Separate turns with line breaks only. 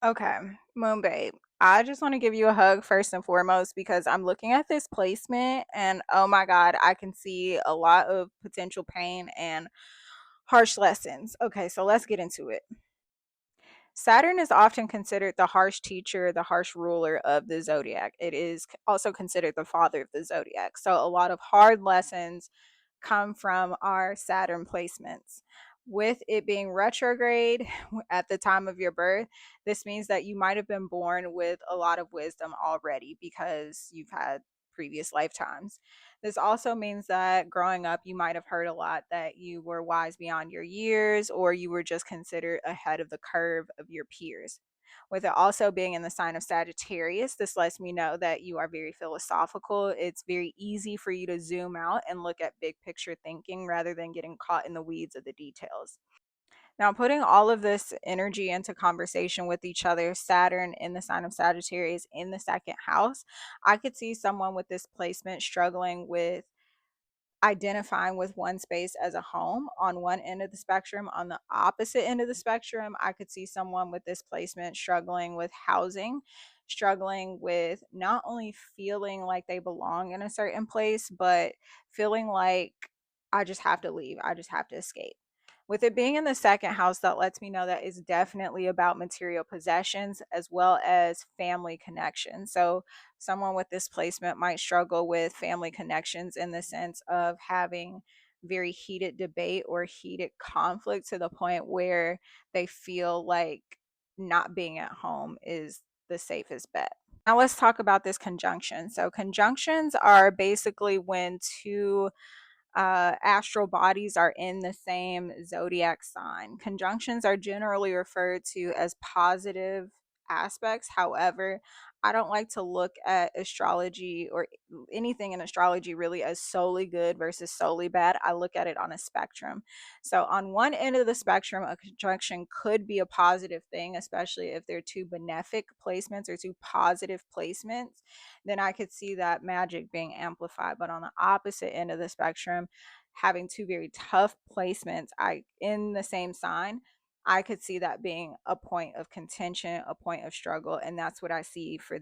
Okay, Moon Babe. I just want to give you a hug first and foremost because I'm looking at this placement and oh my God, I can see a lot of potential pain and harsh lessons. Okay, so let's get into it. Saturn is often considered the harsh teacher, the harsh ruler of the zodiac. It is also considered the father of the zodiac. So a lot of hard lessons come from our Saturn placements. With it being retrograde at the time of your birth, this means that you might have been born with a lot of wisdom already because you've had previous lifetimes. This also means that growing up, you might have heard a lot that you were wise beyond your years or you were just considered ahead of the curve of your peers. With it also being in the sign of Sagittarius, this lets me know that you are very philosophical. It's very easy for you to zoom out and look at big picture thinking rather than getting caught in the weeds of the details. Now, putting all of this energy into conversation with each other, Saturn in the sign of Sagittarius in the second house, I could see someone with this placement struggling with identifying with one space as a home on one end of the spectrum. On the opposite end of the spectrum, I could see someone with this placement struggling with housing, struggling with not only feeling like they belong in a certain place, but feeling like I just have to leave, I just have to escape. With it being in the second house, that lets me know that it's definitely about material possessions as well as family connections. So someone with this placement might struggle with family connections in the sense of having very heated debate or heated conflict to the point where they feel like not being at home is the safest bet. Now let's talk about this conjunction. So conjunctions are basically when two astral bodies are in the same zodiac sign. Conjunctions are generally referred to as positive aspects. However, I don't like to look at astrology or anything in astrology really as solely good versus solely bad. I look at it on a spectrum. So, on one end of the spectrum, a conjunction could be a positive thing, especially if they're two benefic placements or two positive placements. Then I could see that magic being amplified. But on the opposite end of the spectrum, having two very tough placements I in the same sign, I could see that being a point of contention, a point of struggle, and that's what I see for